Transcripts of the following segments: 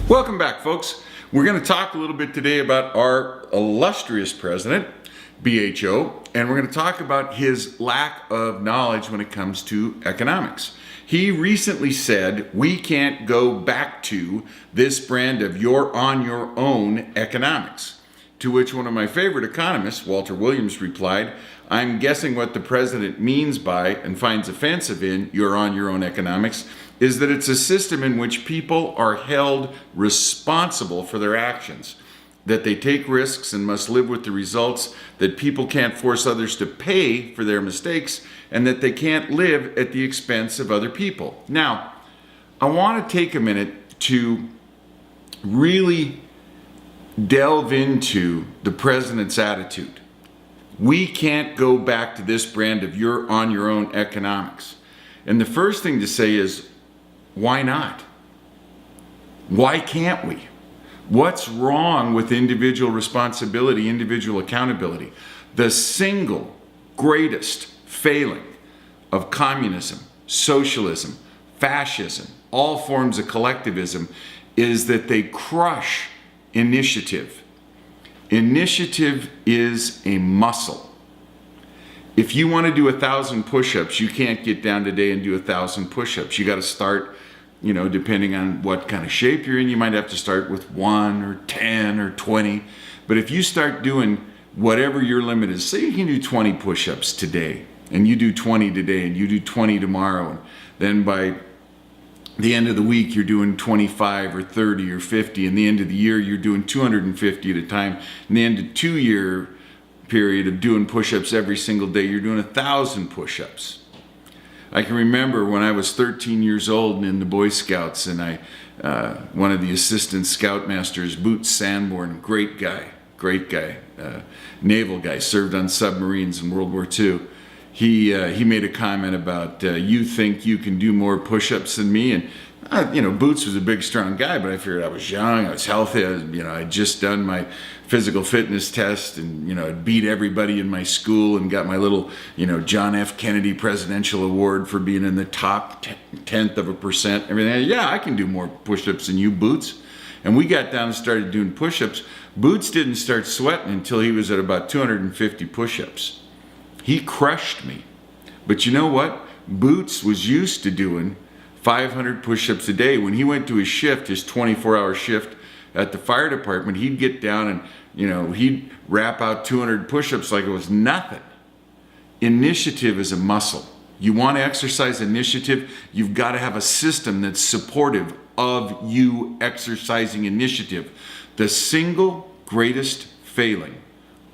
Welcome back, folks. We're going to talk a little bit today about our illustrious president, BHO, and we're going to talk about his lack of knowledge when it comes to economics. He recently said, we can't go back to this brand of you're on your own economics. To which one of my favorite economists, Walter Williams, replied, I'm guessing what the president means by and finds offensive in you're on your own economics is that it's a system in which people are held responsible for their actions, that they take risks and must live with the results, that people can't force others to pay for their mistakes, and that they can't live at the expense of other people. Now, I want to take a minute to really delve into the president's attitude. We can't go back to this brand of you're on your own economics. And the first thing to say is, why not? Why can't we? What's wrong with individual responsibility, individual accountability? The single greatest failing of communism, socialism, fascism, all forms of collectivism is that they crush initiative. Initiative is a muscle. If you want to do 1,000 push-ups, you can't get down today and do 1,000 push-ups. You got to start, depending on what kind of shape you're in, you might have to start with 1 or 10 or 20. But if you start doing whatever your limit is, say you can do 20 push-ups today, and you do 20 today, and you do 20 tomorrow, and then by the end of the week, you're doing 25 or 30 or 50. And the end of the year, you're doing 250 at a time. And the end of 2-year period of doing push-ups every single day, you're doing 1,000 push-ups. I can remember when I was 13 years old and in the Boy Scouts, and one of the assistant scoutmasters, Boots Sanborn, great guy, naval guy, served on submarines in World War II. He made a comment about, you think you can do more push-ups than me? And, Boots was a big, strong guy, but I figured I was young, I was healthy, I'd just done my physical fitness test and, I'd beat everybody in my school and got my little, John F. Kennedy Presidential Award for being in the top 0.1%, everything. Yeah, I can do more push-ups than you, Boots. And we got down and started doing push-ups. Boots didn't start sweating until he was at about 250 push-ups. He crushed me. But you know what? Boots was used to doing 500 push-ups a day. When he went to his shift, his 24-hour shift at the fire department, he'd get down and, he'd rap out 200 push-ups like it was nothing. Initiative is a muscle. You want to exercise initiative, you've got to have a system that's supportive of you exercising initiative. The single greatest failing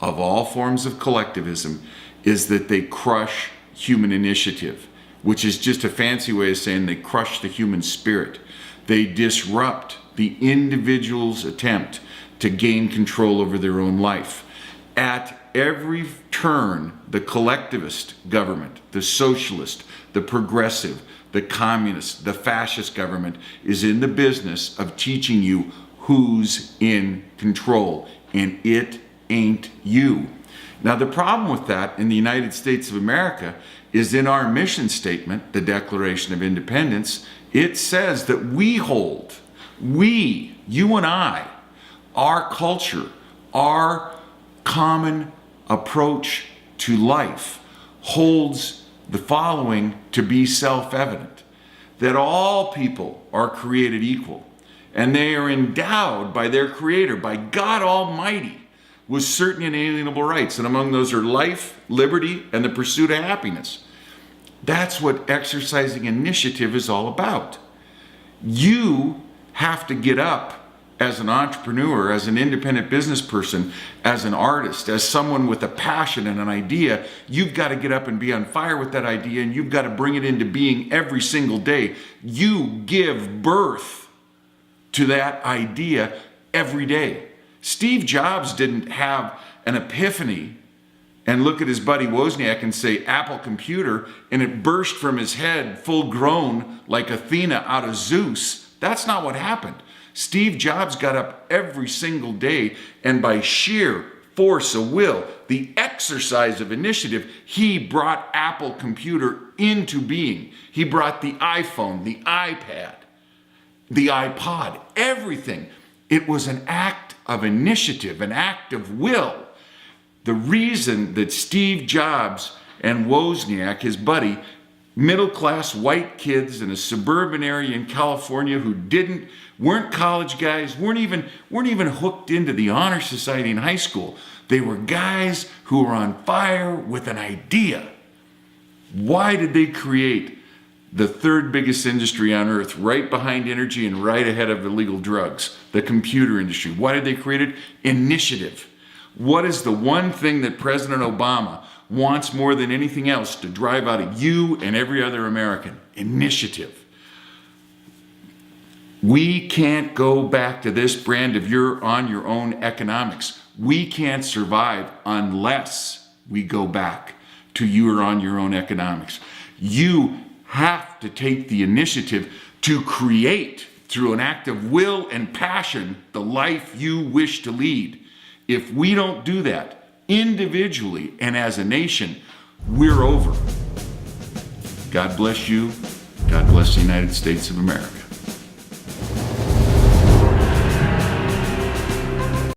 of all forms of collectivism is that they crush human initiative, which is just a fancy way of saying they crush the human spirit. They disrupt the individual's attempt to gain control over their own life. At every turn, the collectivist government, the socialist, the progressive, the communist, the fascist government is in the business of teaching you who's in control, and it ain't you. Now, the problem with that in the United States of America is in our mission statement, the Declaration of Independence, it says that we hold, you and I, our culture, our common approach to life holds the following to be self-evident, that all people are created equal, and they are endowed by their Creator, by God Almighty, with certain inalienable rights, and among those are life, liberty, and the pursuit of happiness. That's what exercising initiative is all about. You have to get up as an entrepreneur, as an independent business person, as an artist, as someone with a passion and an idea. You've got to get up and be on fire with that idea, and you've got to bring it into being every single day. You give birth to that idea every day. Steve Jobs didn't have an epiphany and look at his buddy Wozniak and say, Apple computer, and it burst from his head full grown like Athena out of Zeus. That's not what happened. Steve Jobs got up every single day, and by sheer force of will, the exercise of initiative, he brought Apple computer into being. He brought the iPhone, the iPad. the iPod, everything. It was an act of initiative, an act of will. The reason that Steve Jobs and Wozniak, his buddy, middle-class white kids in a suburban area in California who weren't college guys, weren't even hooked into the honor society in high school. They were guys who were on fire with an idea. Why did they create the third biggest industry on earth, right behind energy and right ahead of illegal drugs, the computer industry? Why did they create it? Initiative. What is the one thing that President Obama wants more than anything else to drive out of you and every other American? Initiative. We can't go back to this brand of you're on your own economics. We can't survive unless we go back to you're on your own economics. You have to take the initiative to create, through an act of will and passion, the life you wish to lead. If we don't do that individually and as a nation, we're over. God bless you. God bless the United States of America.